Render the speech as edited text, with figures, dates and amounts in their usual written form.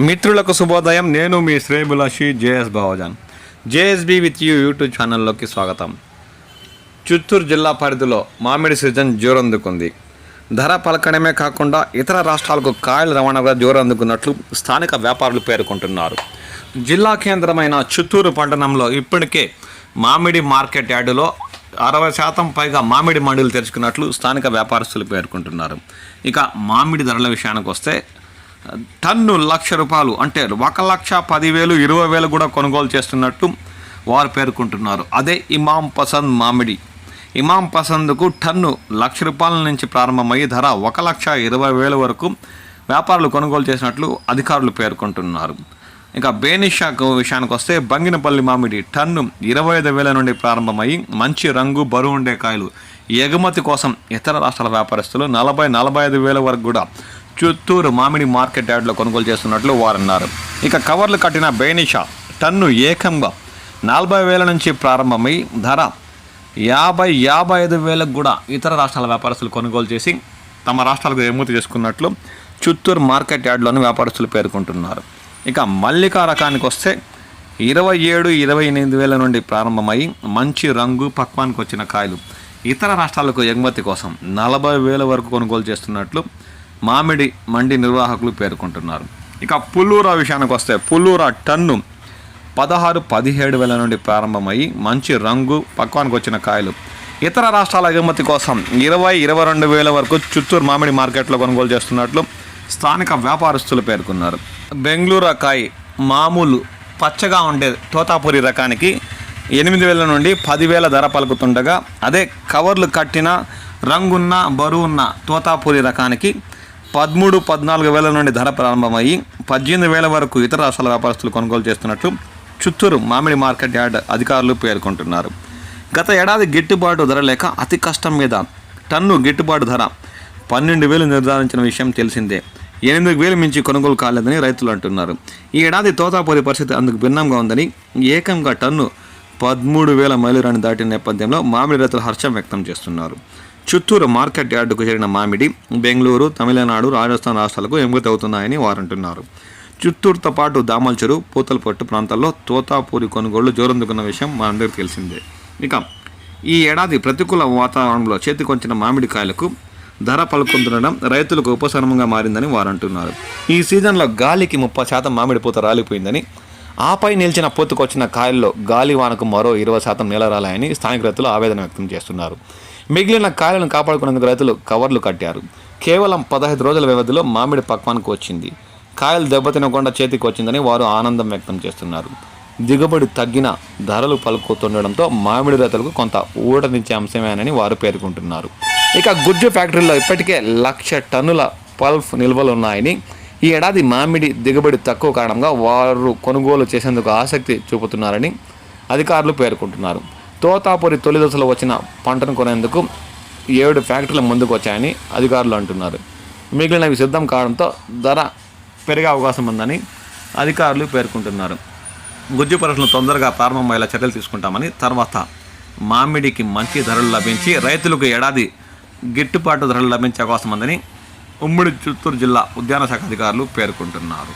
మిత్రులకు శుభోదయం. నేను మీ శ్రేయభిలాషి JS Bhavajan. JSB with you YouTube ఛానల్లోకి స్వాగతం. చిత్తూరు జిల్లా పరిధిలో మామిడి సీజన్ జోరందుకుంది. ధర పలకడమే కాకుండా ఇతర రాష్ట్రాలకు కాయల రవాణాగా జోరందుకున్నట్లు స్థానిక వ్యాపారులు పేర్కొంటున్నారు. జిల్లా కేంద్రమైన చిత్తూరు పట్టణంలో ఇప్పటికే మామిడి మార్కెట్ యార్డులో 60% పైగా మామిడి మండీలు తెరుచుకున్నట్లు స్థానిక వ్యాపారస్తులు పేర్కొంటున్నారు. ఇక మామిడి ధరల విషయానికి వస్తే టన్ను ₹1,00,000 అంటే 1,10,000 20,000 కూడా కొనుగోలు చేస్తున్నట్టు వారు పేర్కొంటున్నారు. అదే ఇమాం పసంద్ మామిడి. ఇమాం పసంద్కు టన్ను ₹1,00,000 నుంచి ప్రారంభమయ్యి ధర 1,20,000 వరకు వ్యాపారులు కొనుగోలు చేసినట్లు అధికారులు పేర్కొంటున్నారు. ఇక బేనిషాకు విషయానికి వస్తే బంగినపల్లి మామిడి టన్ను 25,000 నుండి ప్రారంభమయ్యి మంచి రంగు బరువు ఉండే కాయలు ఎగుమతి కోసం ఇతర రాష్ట్రాల వ్యాపారస్తులు 40,000-45,000 వరకు కూడా చిత్తూరు మామిడి మార్కెట్ యార్డ్లో కొనుగోలు చేస్తున్నట్లు వారు అన్నారు. ఇక కవర్లు కట్టిన బేనిషా టన్ను ఏకంగా 40,000 నుంచి ప్రారంభమై ధర 50,000-55,000 కూడా ఇతర రాష్ట్రాల వ్యాపారస్తులు కొనుగోలు చేసి తమ రాష్ట్రాలకు ఎగుమతి చేసుకున్నట్లు చిత్తూరు మార్కెట్ యార్డ్లోని వ్యాపారస్తులు పేర్కొంటున్నారు. ఇక మల్లికా రకానికి వస్తే 27,000-28,000 నుండి ప్రారంభమై మంచి రంగు పక్వానికి వచ్చిన కాయలు ఇతర రాష్ట్రాలకు ఎగుమతి కోసం 40,000 వరకు కొనుగోలు చేస్తున్నట్లు మామిడి మండి నిర్వాహకులు పేర్కొంటున్నారు. ఇక పుల్లూరా విషయానికి వస్తే పుల్లూరా టన్ను 16,000-17,000 నుండి ప్రారంభమయ్యి మంచి రంగు పక్వానికి వచ్చిన కాయలు ఇతర రాష్ట్రాల ఎగుమతి కోసం 20,000-22,000 వరకు చిత్తూరు మామిడి మార్కెట్లో కొనుగోలు చేస్తున్నట్లు స్థానిక వ్యాపారస్తులు పేర్కొన్నారు. బెంగళూరు కాయ మామూలు పచ్చగా ఉండే తోతాపురి రకానికి 8,000 నుండి 10,000 ధర పలుకుతుండగా అదే కవర్లు కట్టిన రంగున్న బరువున్న తోతాపురి రకానికి 13,000-14,000 నుండి ధర ప్రారంభమయ్యి 18,000 వరకు ఇతర రాష్ట్రాల వ్యాపారస్తులు కొనుగోలు చేస్తున్నట్లు చిత్తూరు మామిడి మార్కెట్ యార్డ్ అధికారులు పేర్కొంటున్నారు. గత ఏడాది గిట్టుబాటు ధర లేక అతి కష్టం మీద టన్ను గిట్టుబాటు ధర 12,000 నిర్ధారించిన విషయం తెలిసిందే. 8,000 మించి కొనుగోలు కాలేదని రైతులు అంటున్నారు. ఈ ఏడాది తోతాపురి పరిస్థితి అందుకు భిన్నంగా ఉందని ఏకంగా టన్ను 13,000 మైలురాని దాటిన నేపథ్యంలో మామిడి రైతులు హర్షం వ్యక్తం చేస్తున్నారు. చిత్తూరు మార్కెట్ యార్డుకు చేరిన మామిడి బెంగళూరు, తమిళనాడు, రాజస్థాన్ రాష్ట్రాలకు ఎగుమతి అవుతున్నాయని వారు అంటున్నారు. చిత్తూరుతో పాటు దామల్చెరు, పూతలపట్టు ప్రాంతాల్లో తోతాపూరి కొనుగోళ్లు జోరందుకున్న విషయం మనందరికీ తెలిసిందే. ఇక ఈ ఏడాది ప్రతికూల వాతావరణంలో చేతికొచ్చిన మామిడికాయలకు ధర పలుకుంటుండడం రైతులకు ఉపశమనంగా మారిందని వారు అంటున్నారు. ఈ సీజన్లో గాలికి 30% మామిడి పూత రాలిపోయిందని, ఆపై నిలిచిన పూతకొచ్చిన కాయల్లో గాలివానకు మరో 20% నీల రాలాయని స్థానిక రైతులు ఆవేదన వ్యక్తం చేస్తున్నారు. మిగిలిన కాయలను కాపాడుకునేందుకు రైతులు కవర్లు కట్టారు. కేవలం 15 రోజుల వ్యవధిలో మామిడి పక్వానికి వచ్చింది. కాయలు దెబ్బతినకుండా చేతికి వచ్చిందని వారు ఆనందం వ్యక్తం చేస్తున్నారు. దిగుబడి తగ్గిన ధరలు పలుకుతుండడంతో మామిడి రైతులకు కొంత ఊరటనిచ్చే అంశమేనని వారు పేర్కొంటున్నారు. ఇక గుజ్జు ఫ్యాక్టరీలో ఇప్పటికే 1,00,000 టన్నుల పల్ప్ నిల్వలు ఉన్నాయని, ఈ ఏడాది మామిడి దిగుబడి తక్కువ కారణంగా వారు కొనుగోలు చేసేందుకు ఆసక్తి చూపుతున్నారని అధికారులు పేర్కొంటున్నారు. తోతాపురి తొలి దశలో వచ్చిన పంటను కొనేందుకు 7 ఫ్యాక్టరీల ముందుకు వచ్చాయని అధికారులు అంటున్నారు. మిగిలినవి సిద్ధం కావడంతో ధర పెరిగే అవకాశం ఉందని అధికారులు పేర్కొంటున్నారు. గుజ్జు పరిశ్రమలు తొందరగా ప్రారంభమయ్యేలా చర్యలు తీసుకుంటామని, తర్వాత మామిడికి మంచి ధరలు లభించి రైతులకు ఏడాది గిట్టుబాటు ధరలు లభించే అవకాశం ఉందని ఉమ్మడి చిత్తూరు జిల్లా ఉద్యాన శాఖ అధికారులు పేర్కొంటున్నారు.